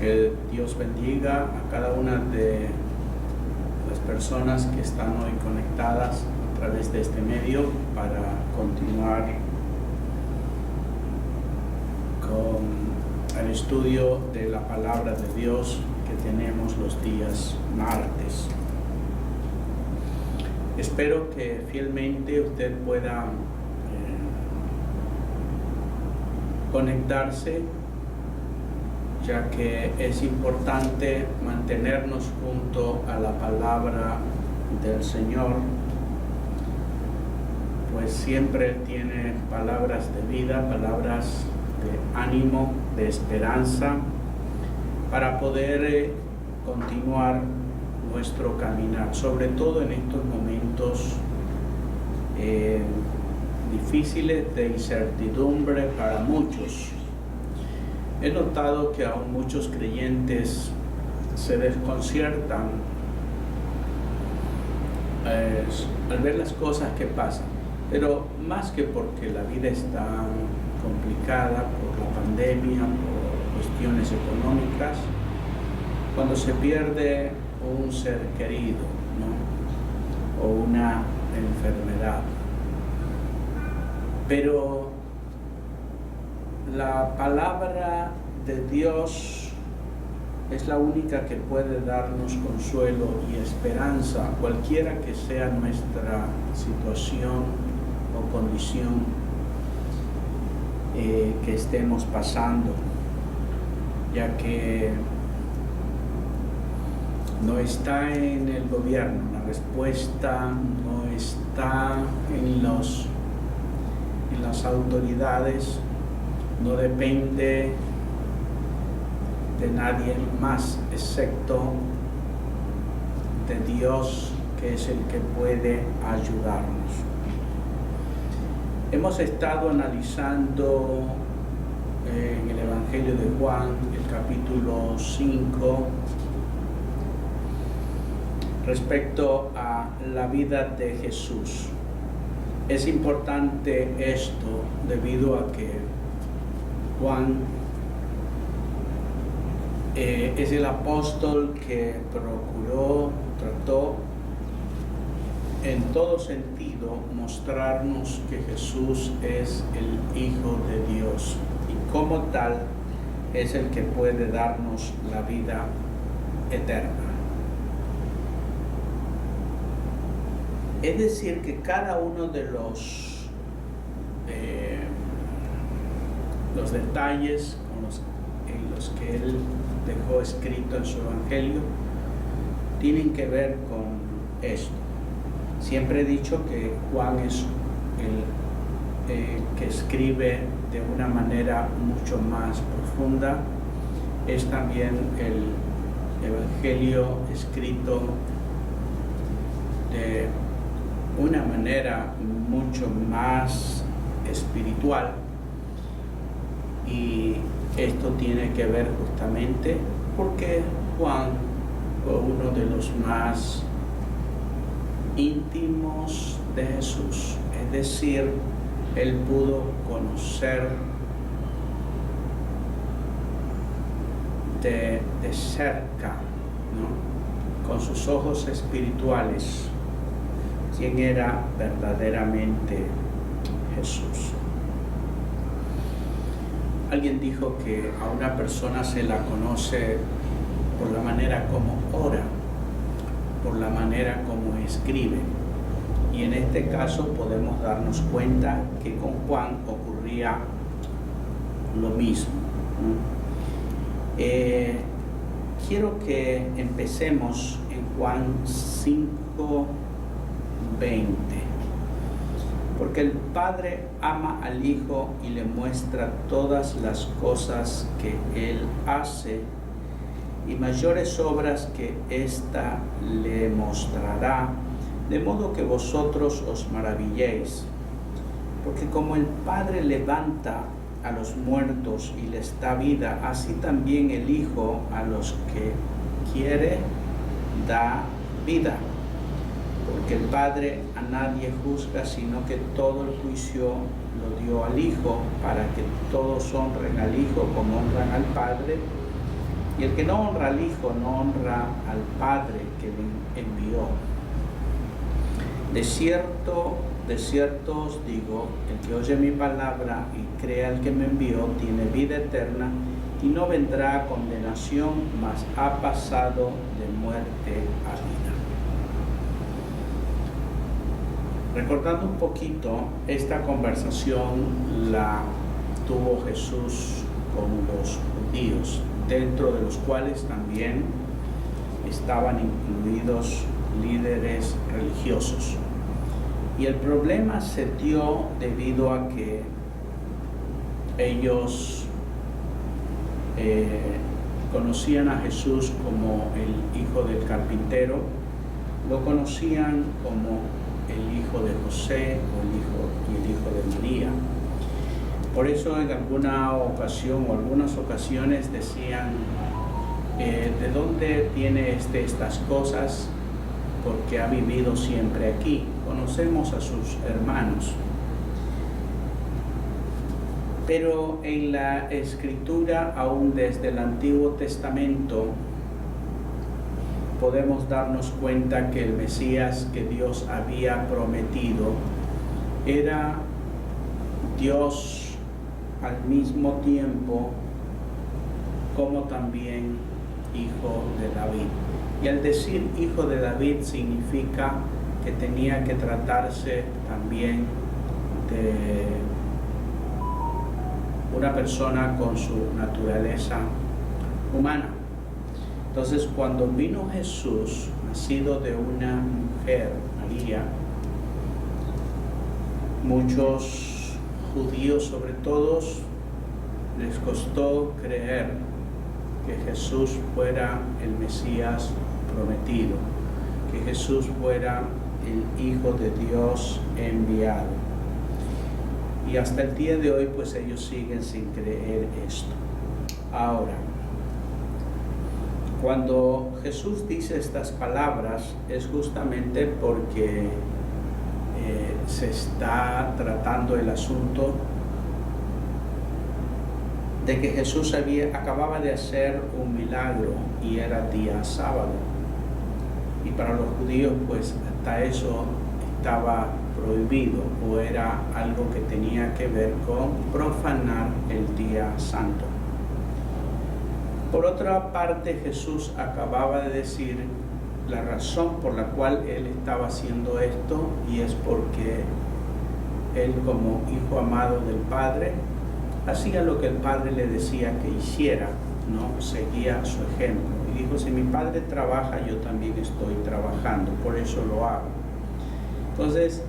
Que Dios bendiga a cada una de las personas que están hoy conectadas a través de este medio para continuar con el estudio de la palabra de Dios que tenemos los días martes. Espero que fielmente usted pueda conectarse, ya que es importante mantenernos junto a la palabra del Señor, pues siempre tiene palabras de vida, palabras de ánimo, de esperanza, para poder continuar nuestro caminar, sobre todo en estos momentos difíciles de incertidumbre para muchos. He notado que aún muchos creyentes se desconciertan al ver las cosas que pasan, pero más que porque la vida está complicada por la pandemia, por cuestiones económicas, cuando se pierde un ser querido, ¿no? O una enfermedad. Pero la palabra de Dios es la única que puede darnos consuelo y esperanza, cualquiera que sea nuestra situación o condición que estemos pasando, ya que no está en el gobierno, la respuesta no está en las autoridades, no depende de nadie más excepto de Dios, que es el que puede ayudarnos. Hemos estado analizando en el Evangelio de Juan, el capítulo 5, respecto a la vida de Jesús. Es importante esto debido a que Juan es el apóstol que trató en todo sentido mostrarnos que Jesús es el Hijo de Dios y como tal es el que puede darnos la vida eterna. Es decir, que cada uno de los detalles en los que él dejó escrito en su evangelio tienen que ver con esto. Siempre he dicho que Juan es el que escribe de una manera mucho más profunda. Es también el evangelio escrito de una manera mucho más espiritual, y esto tiene que ver justamente porque Juan fue uno de los más íntimos de Jesús, es decir, él pudo conocer de cerca, ¿no? Con sus ojos espirituales, quién era verdaderamente Jesús. Alguien dijo que a una persona se la conoce por la manera como ora, por la manera como escribe. Y en este caso podemos darnos cuenta que con Juan ocurría lo mismo. Quiero que empecemos en Juan 5:20. Porque el Padre ama al Hijo y le muestra todas las cosas que Él hace, y mayores obras que ésta le mostrará, de modo que vosotros os maravilléis. Porque como el Padre levanta a los muertos y les da vida, así también el Hijo a los que quiere da vida. Porque el Padre a nadie juzga, sino que todo el juicio lo dio al Hijo, para que todos honren al Hijo como honran al Padre. Y el que no honra al Hijo no honra al Padre que le envió. De cierto os digo, el que oye mi palabra y crea al que me envió tiene vida eterna y no vendrá a condenación, mas ha pasado de muerte a vida. Recordando un poquito, esta conversación la tuvo Jesús con los judíos, dentro de los cuales también estaban incluidos líderes religiosos. Y el problema se dio debido a que ellos conocían a Jesús como el hijo del carpintero, lo conocían como el hijo de José o el hijo de María. Por eso en alguna ocasión o algunas ocasiones decían, ¿de dónde tiene estas cosas? Porque ha vivido siempre aquí. Conocemos a sus hermanos. Pero en la Escritura, aún desde el Antiguo Testamento, podemos darnos cuenta que el Mesías que Dios había prometido era Dios al mismo tiempo como también hijo de David. Y al decir hijo de David significa que tenía que tratarse también de una persona con su naturaleza humana. Entonces, cuando vino Jesús, nacido de una mujer, María, muchos judíos sobre todo les costó creer que Jesús fuera el Mesías prometido, que Jesús fuera el Hijo de Dios enviado. Y hasta el día de hoy, pues ellos siguen sin creer esto. Ahora, cuando Jesús dice estas palabras, es justamente porque se está tratando el asunto de que Jesús acababa de hacer un milagro y era día sábado. Y para los judíos, pues hasta eso estaba prohibido o era algo que tenía que ver con profanar el día santo. Por otra parte, Jesús acababa de decir la razón por la cual Él estaba haciendo esto, y es porque Él, como hijo amado del Padre, hacía lo que el Padre le decía que hiciera, ¿no? Seguía su ejemplo. Y dijo, si mi Padre trabaja, yo también estoy trabajando, por eso lo hago. Entonces,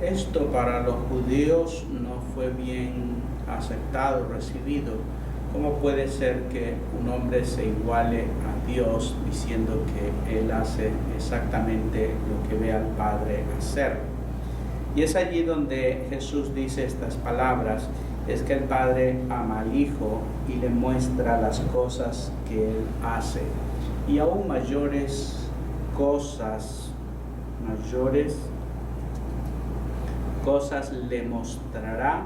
esto para los judíos no fue bien aceptado, recibido. ¿Cómo puede ser que un hombre se iguale a Dios diciendo que Él hace exactamente lo que ve al Padre hacer? Y es allí donde Jesús dice estas palabras, es que el Padre ama al Hijo y le muestra las cosas que Él hace. Y aún mayores cosas le mostrará,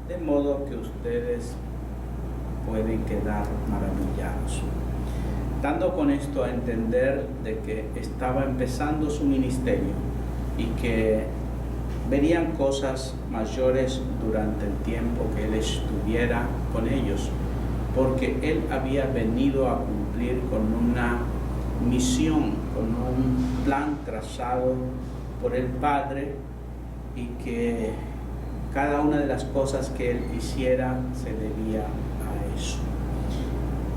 de modo que ustedes pueden quedar maravillados. Dando con esto a entender de que estaba empezando su ministerio y que verían cosas mayores durante el tiempo que Él estuviera con ellos, porque Él había venido a cumplir con una misión, con un plan trazado por el Padre, y que cada una de las cosas que Él hiciera se debía a eso.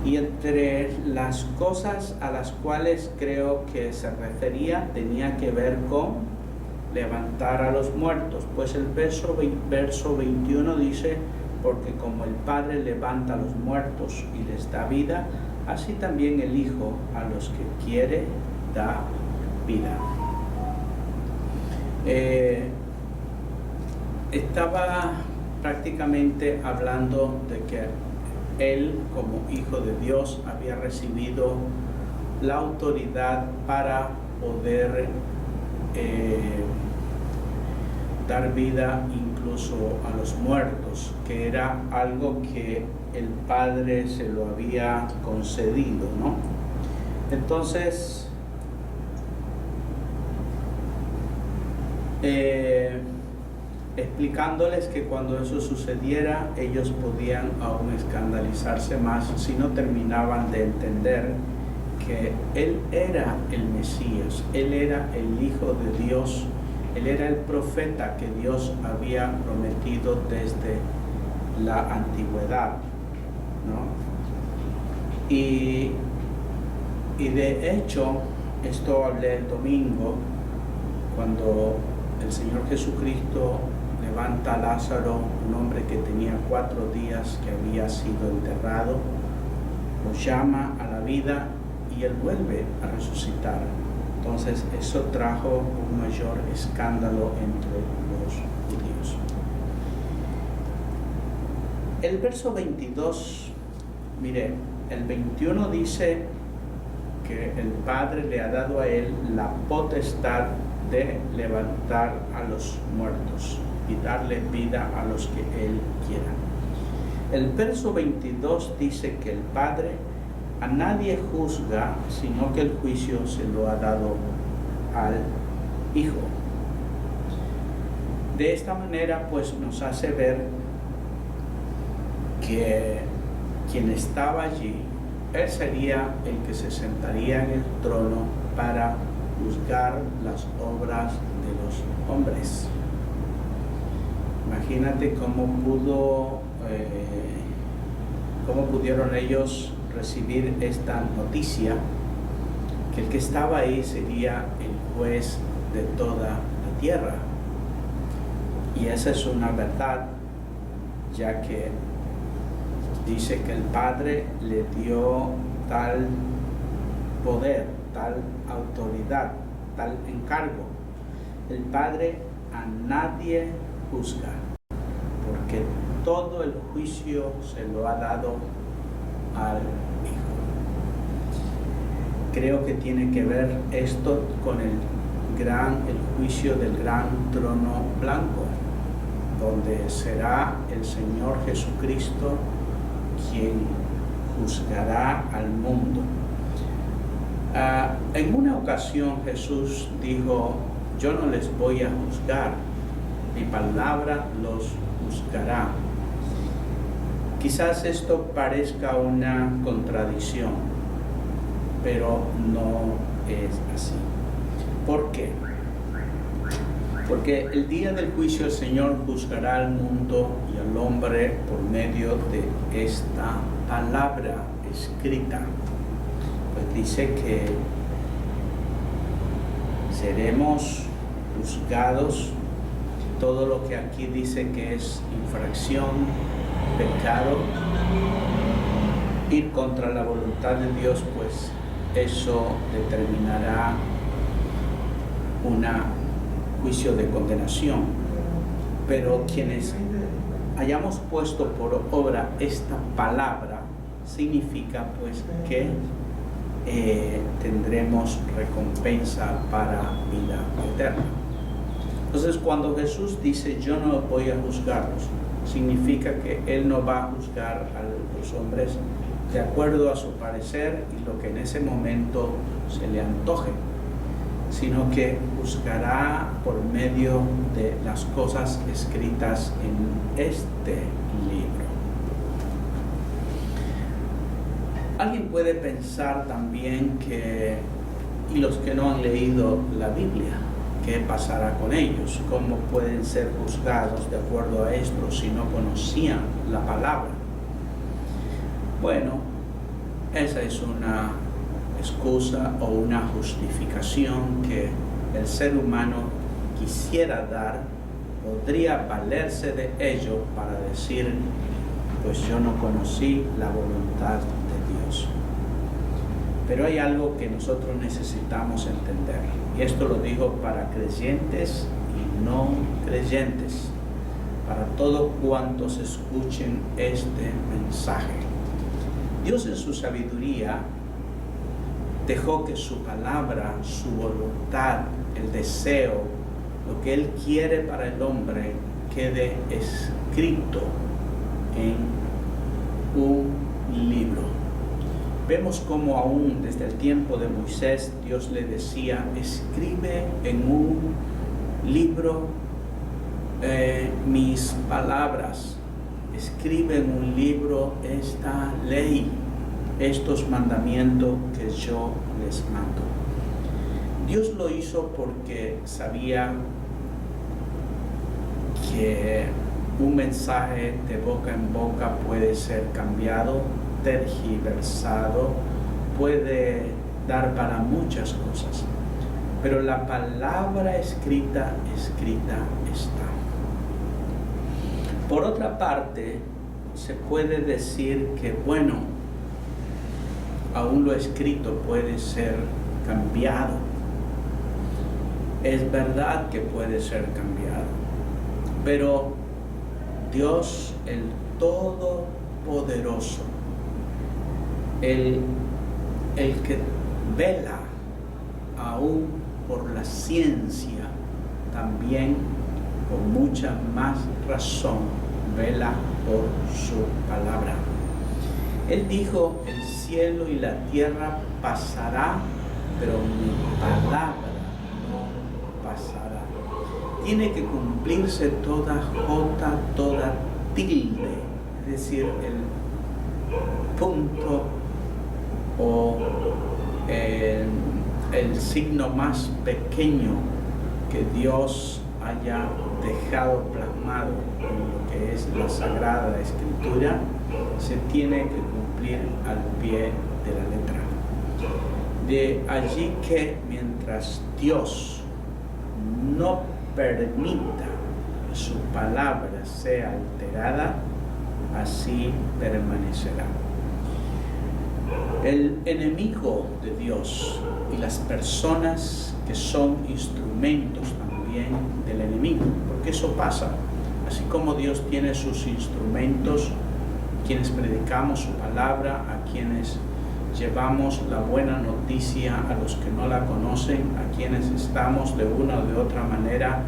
Y entre las cosas a las cuales creo que se refería tenía que ver con levantar a los muertos, pues el verso 21 dice, porque como el Padre levanta a los muertos y les da vida, así también el Hijo a los que quiere da vida. Estaba prácticamente hablando de que Él, como Hijo de Dios, había recibido la autoridad para poder dar vida incluso a los muertos, que era algo que el Padre se lo había concedido, ¿no? Entonces, explicándoles que cuando eso sucediera, ellos podían aún escandalizarse más si no terminaban de entender que Él era el Mesías, Él era el Hijo de Dios, Él era el profeta que Dios había prometido desde la antigüedad, ¿no? Y de hecho, esto hablé el domingo, cuando el Señor Jesucristo levanta a Lázaro, un hombre que tenía 4 días que había sido enterrado, lo llama a la vida y él vuelve a resucitar. Entonces eso trajo un mayor escándalo entre los judíos. El verso 22, mire, el 21 dice que el Padre le ha dado a él la potestad de levantar a los muertos y darle vida a los que él quiera. El verso 22 dice que el Padre a nadie juzga, sino que el juicio se lo ha dado al Hijo. De esta manera, pues, nos hace ver que quien estaba allí, él sería el que se sentaría en el trono para juzgar las obras de los hombres. Imagínate cómo pudieron ellos recibir esta noticia, que el que estaba ahí sería el juez de toda la tierra. Y esa es una verdad, ya que dice que el Padre le dio tal poder, tal autoridad, tal encargo. El Padre a nadie juzga, porque todo el juicio se lo ha dado al Hijo. Creo que tiene que ver esto con el juicio del gran trono blanco, donde será el Señor Jesucristo quien juzgará al mundo. En una ocasión Jesús dijo: yo no les voy a juzgar, mi palabra los juzgará. Quizás esto parezca una contradicción, pero no es así. ¿Por qué? Porque el día del juicio el Señor juzgará al mundo y al hombre por medio de esta palabra escrita. Pues dice que seremos juzgados. Todo lo que aquí dice que es infracción, pecado, ir contra la voluntad de Dios, pues eso determinará un juicio de condenación. Pero quienes hayamos puesto por obra esta palabra, significa pues que tendremos recompensa para vida eterna. Entonces, cuando Jesús dice yo no voy a juzgarlos, significa que Él no va a juzgar a los hombres de acuerdo a su parecer y lo que en ese momento se le antoje, sino que juzgará por medio de las cosas escritas en este libro. Alguien puede pensar también que, y los que no han leído la Biblia, ¿qué pasará con ellos? ¿Cómo pueden ser juzgados de acuerdo a esto si no conocían la palabra? Bueno, esa es una excusa o una justificación que el ser humano quisiera dar. Podría valerse de ello para decir, pues yo no conocí la voluntad de Dios. Pero hay algo que nosotros necesitamos entender, y esto lo digo para creyentes y no creyentes, para todos cuantos escuchen este mensaje. Dios en su sabiduría dejó que su palabra, su voluntad, el deseo, lo que Él quiere para el hombre, quede escrito en un libro. Vemos como aún desde el tiempo de Moisés Dios le decía: escribe en un libro mis palabras, escribe en un libro esta ley, estos mandamientos que yo les mando. Dios lo hizo porque sabía que un mensaje de boca en boca puede ser cambiado, tergiversado, puede dar para muchas cosas, pero la palabra escrita está. Por otra parte, se puede decir que, bueno, aún lo escrito puede ser cambiado. Es verdad que puede ser cambiado, pero Dios, el Todopoderoso, el que vela aún por la ciencia, también con mucha más razón vela por su palabra. Él dijo: el cielo y la tierra pasará, pero mi palabra no pasará. Tiene que cumplirse toda jota, toda tilde, es decir, el punto o el signo más pequeño que Dios haya dejado plasmado en lo que es la Sagrada Escritura, se tiene que cumplir al pie de la letra. De allí que mientras Dios no permita que su palabra sea alterada, así permanecerá. El enemigo de Dios y las personas que son instrumentos también del enemigo, porque eso pasa, así como Dios tiene sus instrumentos, quienes predicamos su palabra, a quienes llevamos la buena noticia a los que no la conocen, a quienes estamos de una o de otra manera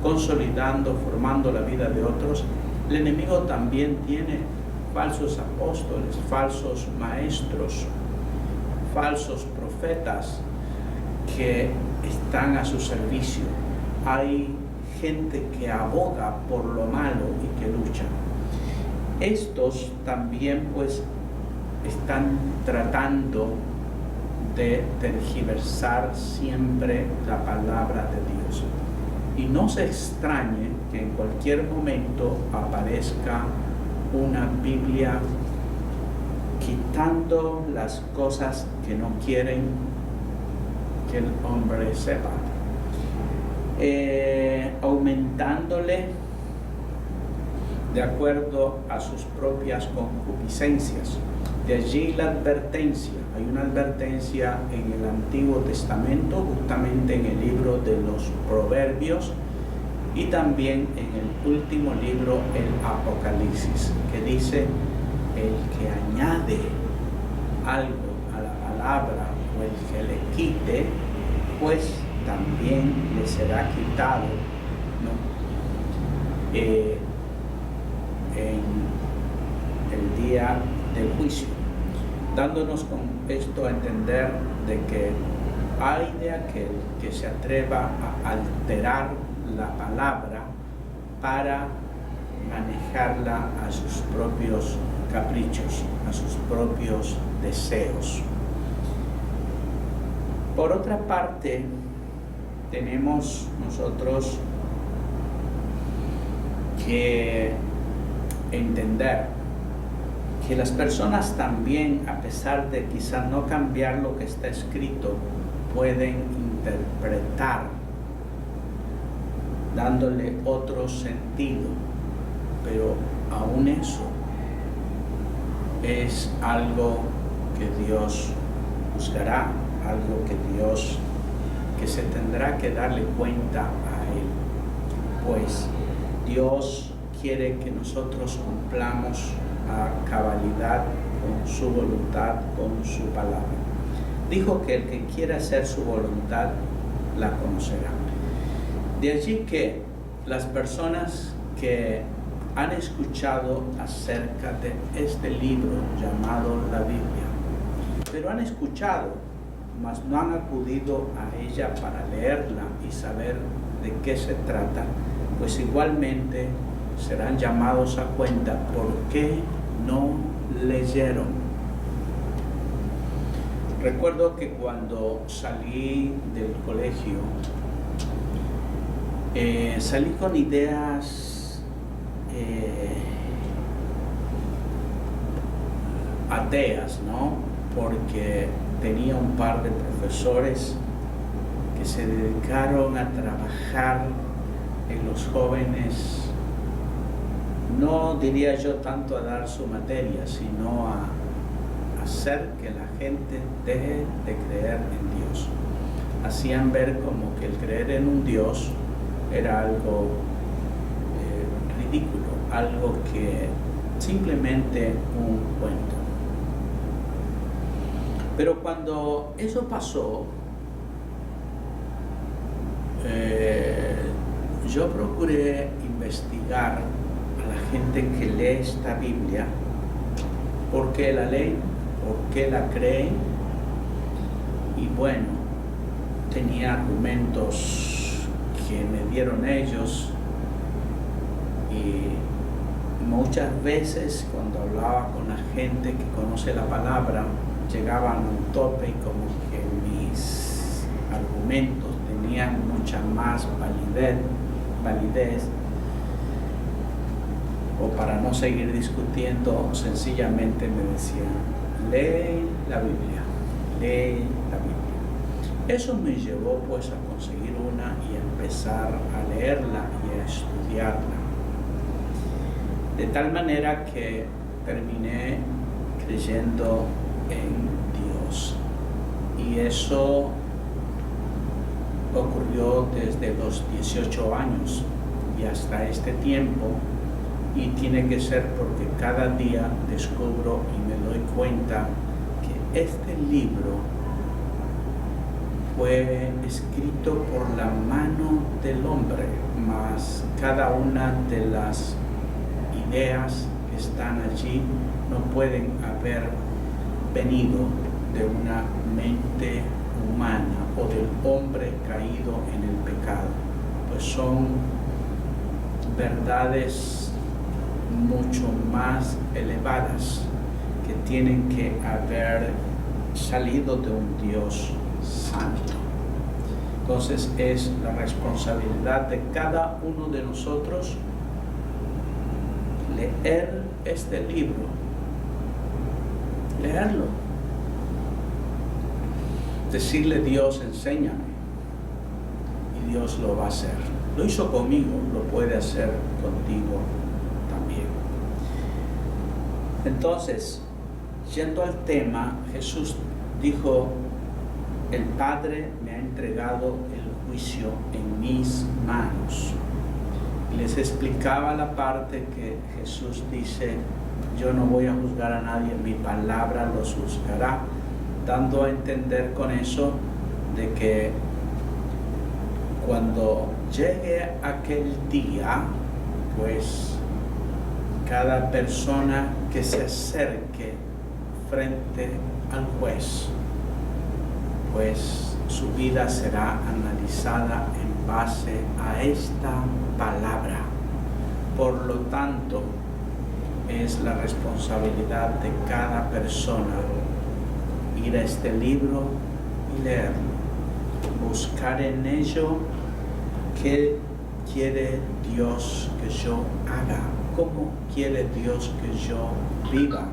consolidando, formando la vida de otros. El enemigo también tiene falsos apóstoles, falsos maestros, falsos profetas que están a su servicio. Hay gente que aboga por lo malo y que lucha. Estos también pues están tratando de tergiversar siempre la palabra de Dios. Y no se extrañe que en cualquier momento aparezca una Biblia quitando las cosas que no quieren que el hombre sepa, aumentándole de acuerdo a sus propias concupiscencias. De allí la advertencia. Hay una advertencia en el Antiguo Testamento, justamente en el libro de los Proverbios, y también en el último libro, el Apocalipsis, que dice: el que añade algo a la palabra o el que le quite, pues también le será quitado, ¿no? En el día del juicio, dándonos con esto a entender de que hay de aquel que se atreva a alterar la palabra para manejarla a sus propios caprichos, a sus propios deseos. Por otra parte, tenemos nosotros que entender que las personas también, a pesar de quizás no cambiar lo que está escrito, pueden interpretar dándole otro sentido, pero aún eso es algo que Dios juzgará, algo que se tendrá que darle cuenta a Él, pues Dios quiere que nosotros cumplamos a cabalidad con su voluntad, con su palabra. Dijo que el que quiera hacer su voluntad la conocerá. De allí que las personas que han escuchado acerca de este libro llamado la Biblia, pero han escuchado, mas no han acudido a ella para leerla y saber de qué se trata, pues igualmente serán llamados a cuenta porque no leyeron. Recuerdo que cuando salí del colegio, salí con ideas ateas, ¿no? Porque tenía un par de profesores que se dedicaron a trabajar en los jóvenes, no diría yo tanto a dar su materia, sino a hacer que la gente deje de creer en Dios. Hacían ver como que el creer en un Dios era algo ridículo, algo que simplemente un cuento. Pero cuando eso pasó, yo procuré investigar a la gente que lee esta Biblia, por qué la leen, por qué la creen, y bueno, tenía argumentos que me dieron ellos, y muchas veces cuando hablaba con la gente que conoce la palabra, llegaban a un tope y como que mis argumentos tenían mucha más validez, o para no seguir discutiendo, sencillamente me decían: lee la Biblia, lee la Biblia. Eso me llevó pues a conseguir una y a empezar a leerla y a estudiarla, de tal manera que terminé creyendo en Dios. Y eso ocurrió desde los 18 años y hasta este tiempo, y tiene que ser porque cada día descubro y me doy cuenta que este libro fue escrito por la mano del hombre, mas cada una de las ideas que están allí no pueden haber venido de una mente humana o del hombre caído en el pecado, pues son verdades mucho más elevadas que tienen que haber salido de un Dios santo. Entonces es la responsabilidad de cada uno de nosotros leer este libro, leerlo, decirle: Dios, enséñame, y Dios lo va a hacer. Lo hizo conmigo, lo puede hacer contigo también. Entonces, yendo al tema, Jesús dijo: el Padre me ha entregado el juicio en mis manos. Y les explicaba la parte que Jesús dice: yo no voy a juzgar a nadie, mi palabra los juzgará, dando a entender con eso de que cuando llegue aquel día, pues cada persona que se acerque frente al juez, pues su vida será analizada en base a esta palabra. Por lo tanto, es la responsabilidad de cada persona ir a este libro y leerlo, buscar en ello qué quiere Dios que yo haga, cómo quiere Dios que yo viva,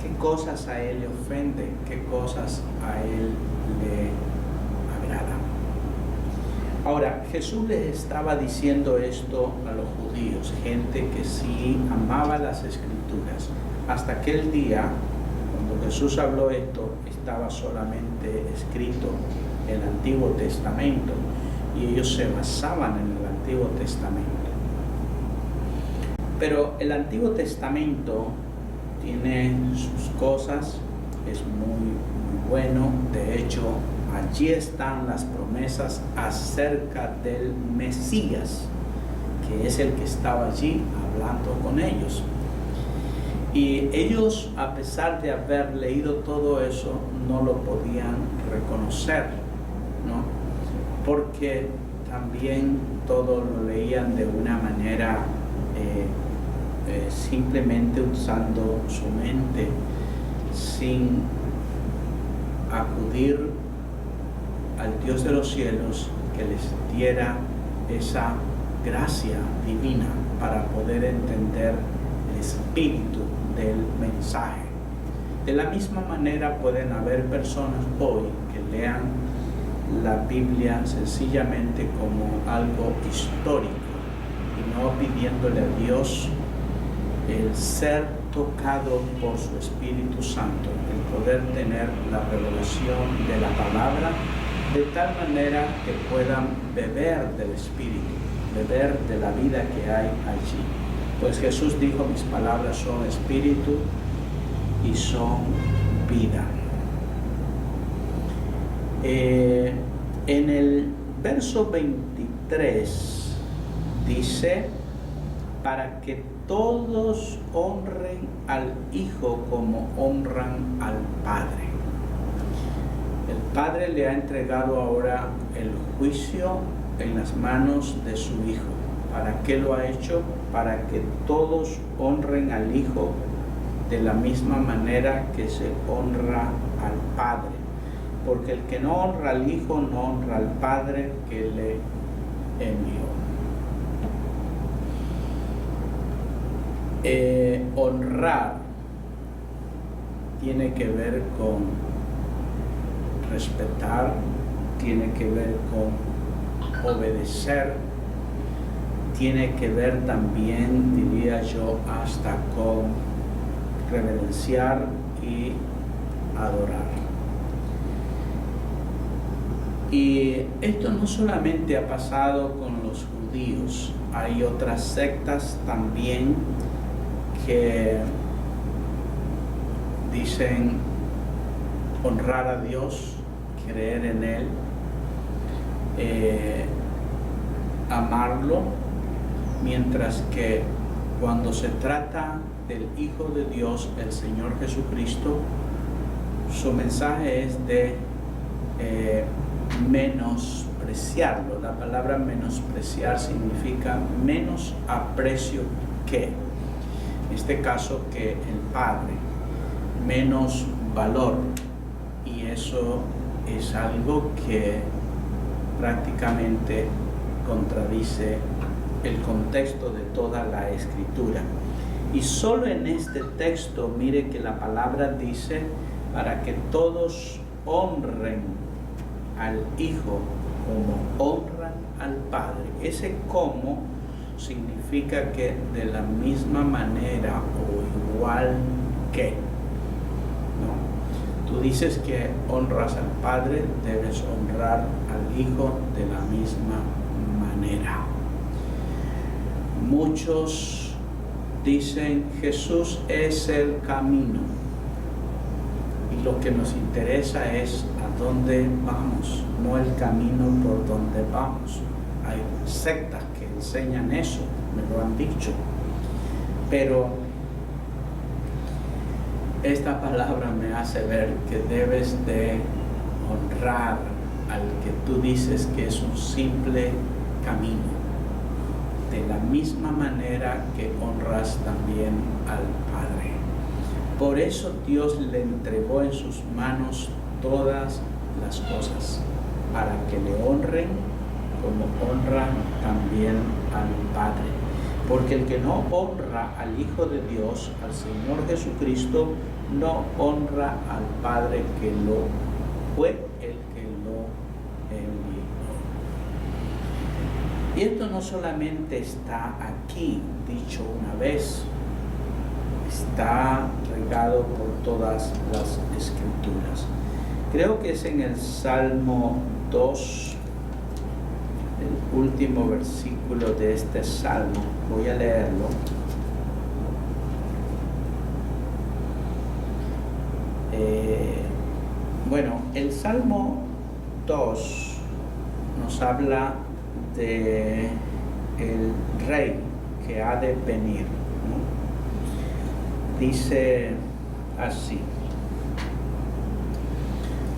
qué cosas a Él le ofenden, qué cosas a Él le agradan. Ahora, Jesús les estaba diciendo esto a los judíos, gente que sí amaba las Escrituras. Hasta aquel día, cuando Jesús habló esto, estaba solamente escrito el Antiguo Testamento y ellos se basaban en el Antiguo Testamento. Pero el Antiguo Testamento tiene sus cosas, es muy bueno. De hecho, allí están las promesas acerca del Mesías que es el que estaba allí hablando con ellos. Y ellos, a pesar de haber leído todo eso, no lo podían reconocer, ¿no? Porque también todo lo leían de una manera simplemente usando su mente, sin acudir al Dios de los cielos que les diera esa gracia divina para poder entender el espíritu del mensaje. De la misma manera pueden haber personas hoy que lean la Biblia sencillamente como algo histórico y no pidiéndole a Dios el ser tocado por su Espíritu Santo, el poder tener la revelación de la palabra de tal manera que puedan beber del Espíritu, beber de la vida que hay allí. Pues Jesús dijo: mis palabras son espíritu y son vida. En el verso 23 dice: para que todos honren al Hijo como honran al Padre. El Padre le ha entregado ahora el juicio en las manos de su Hijo. ¿Para qué lo ha hecho? Para que todos honren al Hijo de la misma manera que se honra al Padre. Porque el que no honra al Hijo no honra al Padre que le envió. Honrar tiene que ver con respetar, tiene que ver con obedecer, tiene que ver también, diría yo, hasta con reverenciar y adorar. Y esto no solamente ha pasado con los judíos, hay otras sectas también que dicen honrar a Dios, creer en Él, amarlo, mientras que cuando se trata del Hijo de Dios, el Señor Jesucristo, su mensaje es de menospreciarlo. La palabra menospreciar significa menos aprecio que, en este caso, que el Padre, menos valor. Y eso es algo que prácticamente contradice el contexto de toda la Escritura. Y solo en este texto, mire que la palabra dice: para que todos honren al Hijo como honran al Padre. Ese como significa que de la misma manera o igual que, ¿no? Tú dices que honras al Padre, debes honrar al Hijo de la misma manera. Muchos dicen: Jesús es el camino. Y lo que nos interesa es a dónde vamos, no el camino por donde vamos. Hay sectas que enseñan eso, me lo han dicho. Pero esta palabra me hace ver que debes de honrar al que tú dices que es un simple camino, de la misma manera que honras también al Padre. Por eso Dios le entregó en sus manos todas las cosas, para que le honren como honran también al Padre. Porque el que no honra al Hijo de Dios, al Señor Jesucristo, no honra al Padre que lo fue, el que lo envió. Y esto no solamente está aquí, dicho una vez, está regado por todas las Escrituras. Creo que es en el Salmo 2, el último versículo de este Salmo. Voy a leerlo. Bueno, el Salmo 2 nos habla de el rey que ha de venir, ¿no? Dice así: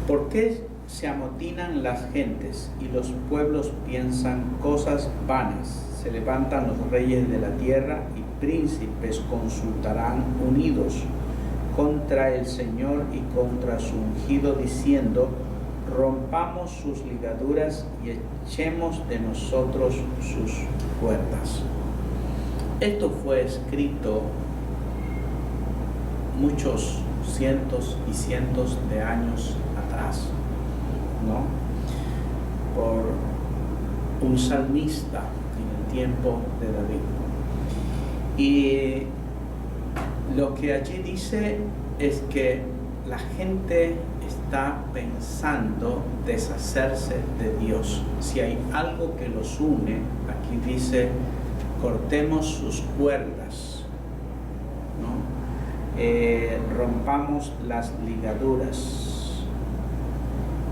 ¿por qué se amotinan las gentes y los pueblos piensan cosas vanas? Se levantan los reyes de la tierra y príncipes consultarán unidos contra el Señor y contra su ungido, diciendo: rompamos sus ligaduras y echemos de nosotros sus cuerdas. Esto fue escrito muchos cientos y cientos de años atrás, ¿no? Por un salmista en el tiempo de David. Y lo que allí dice es que la gente está pensando deshacerse de Dios. Si hay algo que los une, aquí dice: cortemos sus cuerdas, ¿no? Rompamos las ligaduras.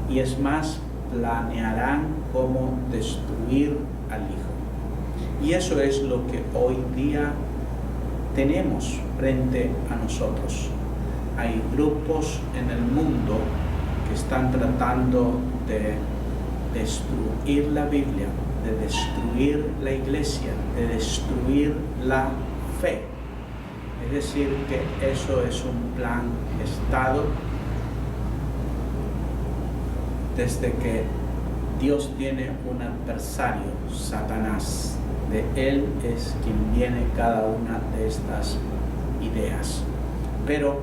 Y es más, planearán cómo destruir al Hijo. Y eso es lo que hoy día tenemos frente a nosotros. Hay grupos en el mundo que están tratando de destruir la Biblia, de destruir la iglesia, de destruir la fe. Es decir, que eso es un plan Estado desde que Dios tiene un adversario, Satanás. De él es quien viene cada una de estas ideas. Pero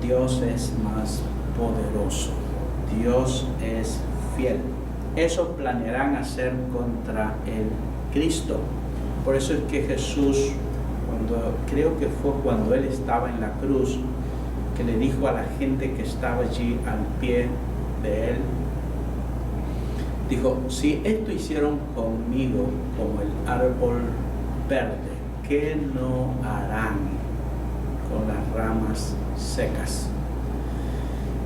Dios es más poderoso. Dios es fiel. Eso planearán hacer contra el Cristo. Por eso es que Jesús, creo que fue cuando Él estaba en la cruz, que le dijo a la gente que estaba allí al pie de Él, dijo: si esto hicieron conmigo como el árbol verde, ¿qué no harán con las ramas secas?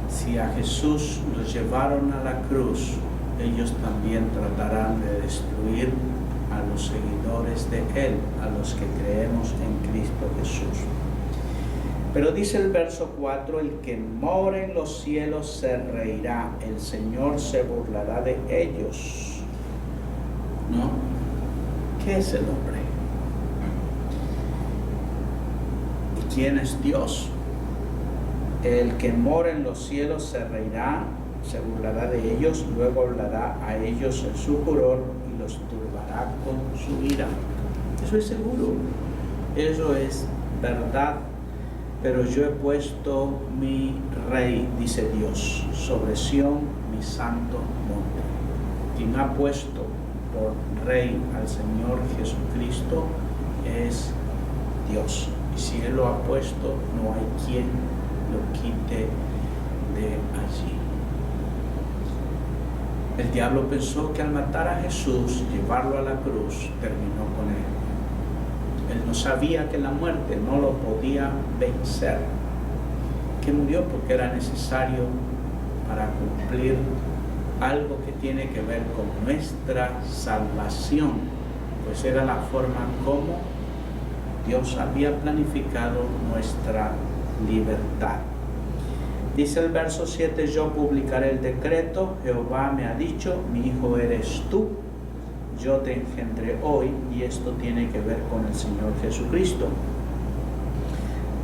Si a Jesús lo llevaron a la cruz, ellos también tratarán de destruir a los seguidores de Él, a los que creemos en Cristo Jesús. Pero dice el verso 4: el que mora en los cielos se reirá, el Señor se burlará de ellos. ¿No? ¿Qué es el hombre? ¿Y quién es Dios? El que mora en los cielos se reirá, se burlará de ellos, luego hablará a ellos en su furor y los turbará con su ira. Eso es seguro, eso es verdad. Pero yo he puesto mi rey, dice Dios, sobre Sión, mi santo monte. Quien ha puesto por rey al Señor Jesucristo es Dios. Y si Él lo ha puesto, no hay quien lo quite de allí. El diablo pensó que al matar a Jesús, llevarlo a la cruz, terminó con Él. Él no sabía que la muerte no lo podía vencer, que murió porque era necesario para cumplir algo que tiene que ver con nuestra salvación, pues era la forma como Dios había planificado nuestra libertad. Dice el verso 7: yo publicaré el decreto, Jehová me ha dicho, mi hijo eres tú, yo te engendré hoy. Y esto tiene que ver con el Señor Jesucristo.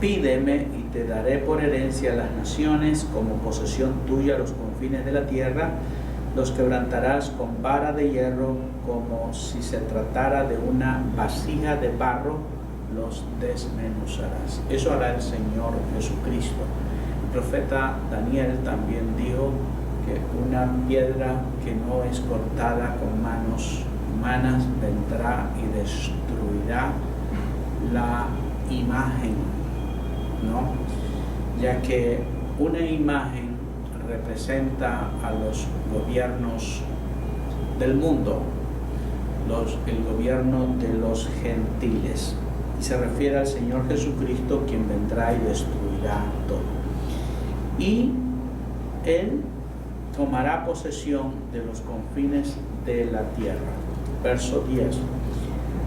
Pídeme y te daré por herencia a las naciones, como posesión tuya los confines de la tierra. Los quebrantarás con vara de hierro, como si se tratara de una vasija de barro, los desmenuzarás. Eso hará el Señor Jesucristo. El profeta Daniel también dijo que una piedra que no es cortada con manos humanas vendrá y destruirá la imagen, ¿no? Ya que una imagen representa a los gobiernos del mundo, el gobierno de los gentiles, y se refiere al Señor Jesucristo, quien vendrá y destruirá todo. Y Él tomará posesión de los confines de la tierra. verso 10.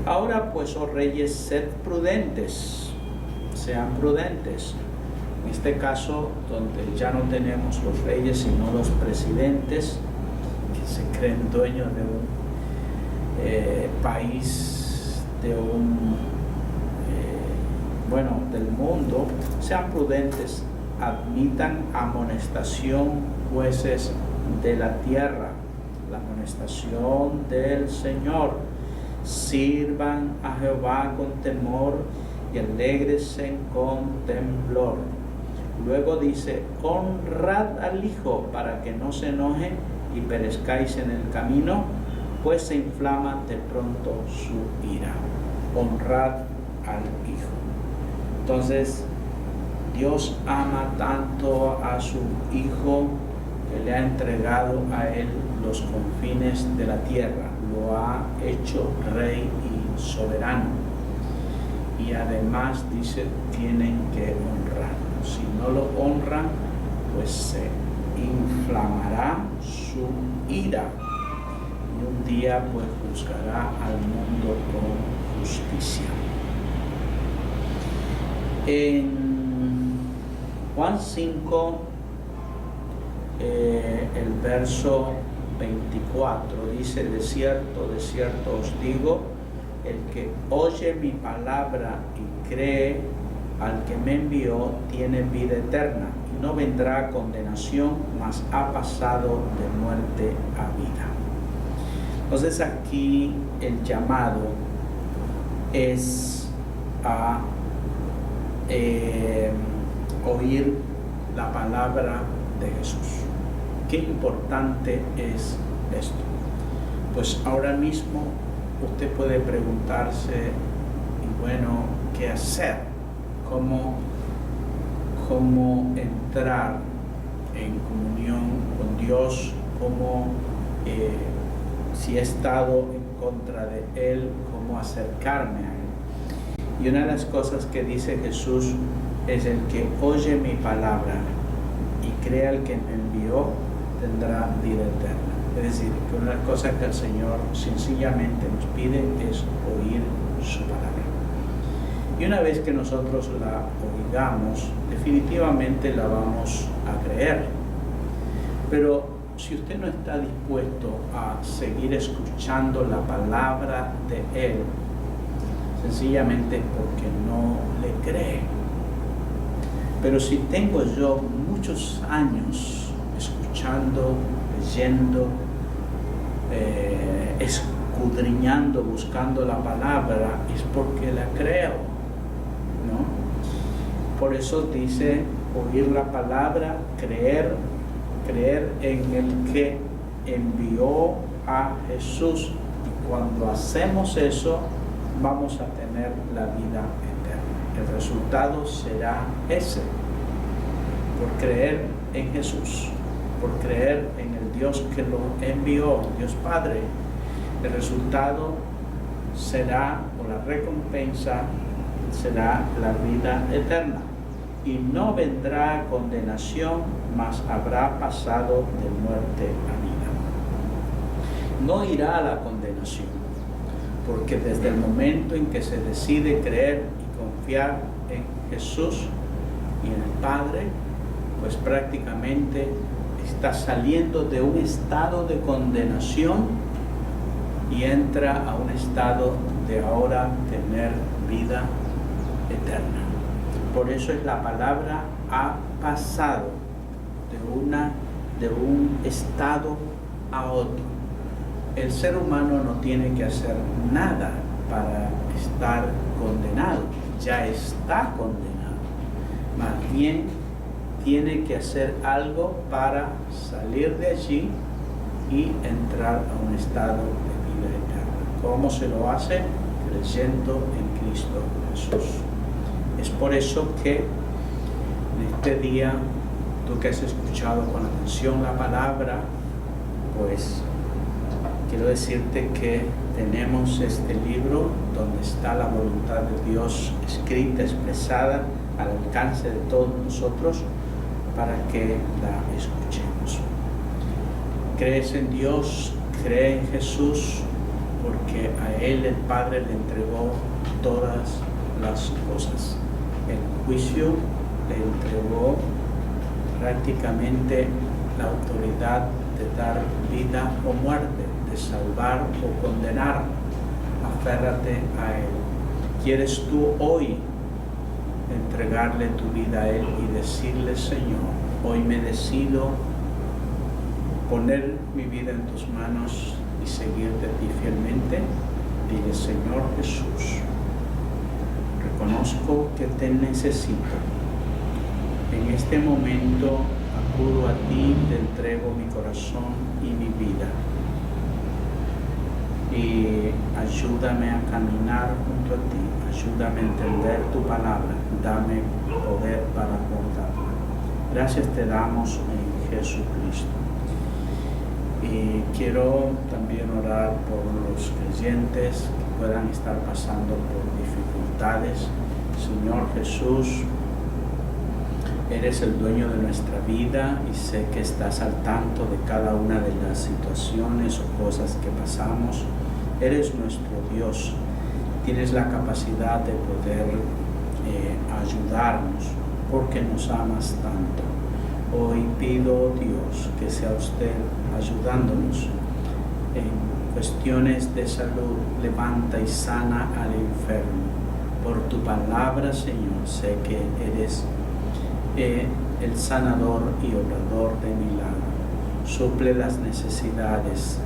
Ahora pues, oh reyes, sed prudentes, sean prudentes. En este caso, donde ya no tenemos los reyes, sino los presidentes, que se creen dueños de un país, de del mundo, sean prudentes, admitan amonestación, jueces de la tierra, la amonestación del Señor. Sirvan a Jehová con temor y alégresen con temblor. Luego dice, honrad al Hijo para que no se enoje y perezcáis en el camino, pues se inflama de pronto su ira. Honrad al Hijo. Entonces, Dios ama tanto a su Hijo que le ha entregado a él los confines de la tierra, lo ha hecho rey y soberano. Y además dice, tienen que honrarlo. Si no lo honran, pues se inflamará su ira. Y un día pues juzgará al mundo con justicia. En Juan 5, el verso 24 dice, de cierto os digo, el que oye mi palabra y cree al que me envió tiene vida eterna y no vendrá a condenación, mas ha pasado de muerte a vida. Entonces aquí el llamado es a oír la palabra de Jesús. Qué importante es esto. Pues ahora mismo usted puede preguntarse, y bueno, ¿qué hacer? ¿Cómo entrar en comunión con Dios? Si he estado en contra de Él, cómo acercarme a Él? Y una de las cosas que dice Jesús es, el que oye mi palabra y cree al que me envió, tendrá vida eterna. Es decir, que una de las cosas que el Señor sencillamente nos pide es oír su palabra. Y una vez que nosotros la oigamos, definitivamente la vamos a creer. Pero si usted no está dispuesto a seguir escuchando la palabra de Él, sencillamente es porque no le cree. Pero si tengo yo muchos años escuchando, leyendo, escudriñando, buscando la palabra, es porque la creo, ¿no? Por eso dice oír la palabra, creer en el que envió a Jesús. Y cuando hacemos eso, vamos a tener la vida eterna. El resultado será ese, por creer en Jesús, por creer en el Dios que lo envió, Dios Padre. El resultado será, o la recompensa será la vida eterna. Y no vendrá condenación, mas habrá pasado de muerte a vida. No irá a la condenación, porque desde el momento en que se decide creer y confiar en Jesús y en el Padre, pues prácticamente está saliendo de un estado de condenación y entra a un estado de ahora tener vida eterna. Por eso es la palabra ha pasado de un estado a otro. El ser humano no tiene que hacer nada para estar condenado, ya está condenado. Más bien tiene que hacer algo para salir de allí y entrar a un estado de vida eterna. ¿Cómo se lo hace? Creyendo en Cristo Jesús. Es por eso que en este día, tú que has escuchado con atención la palabra, pues quiero decirte que tenemos este libro donde está la voluntad de Dios escrita, expresada, al alcance de todos nosotros, para que la escuchemos. ¿Crees en Dios? ¿Cree en Jesús? porque a Él el Padre le entregó todas las cosas. El juicio le entregó prácticamente la autoridad de dar vida o muerte, de salvar o condenar. Aférrate a Él. ¿Quieres tú hoy entregarle tu vida a Él y decirle: Señor, hoy me decido poner mi vida en tus manos y seguirte a ti fielmente? Dile: Señor Jesús, reconozco que te necesito. En este momento acudo a ti, te entrego mi corazón y mi vida. Y ayúdame a caminar junto a ti, ayúdame a entender tu palabra, dame poder para acordarla. Gracias te damos en Jesucristo. Y quiero también orar por los creyentes que puedan estar pasando por dificultades. Señor Jesús, eres el dueño de nuestra vida y sé que estás al tanto de cada una de las situaciones o cosas que pasamos. Eres nuestro Dios, tienes la capacidad de poder ayudarnos porque nos amas tanto. Hoy pido, Dios, que sea usted ayudándonos en cuestiones de salud. Levanta y sana al enfermo. Por tu palabra, Señor, sé que eres el sanador y obrador de milagros. Suple las necesidades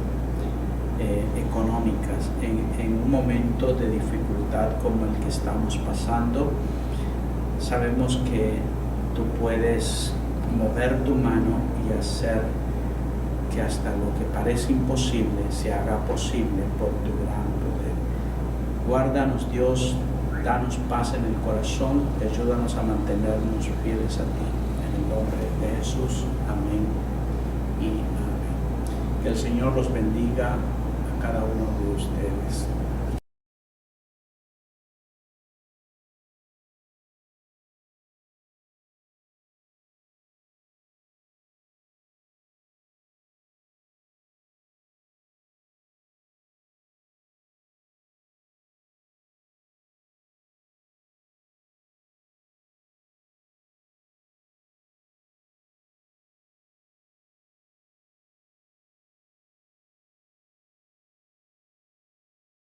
económicas en un momento de dificultad como el que estamos pasando. Sabemos que tú puedes mover tu mano y hacer que hasta lo que parece imposible se haga posible por tu gran poder. Guárdanos, Dios, danos paz en el corazón y ayúdanos a mantenernos fieles a ti. En el nombre de Jesús, amén y amén. Que el Señor los bendiga a cada uno de ustedes.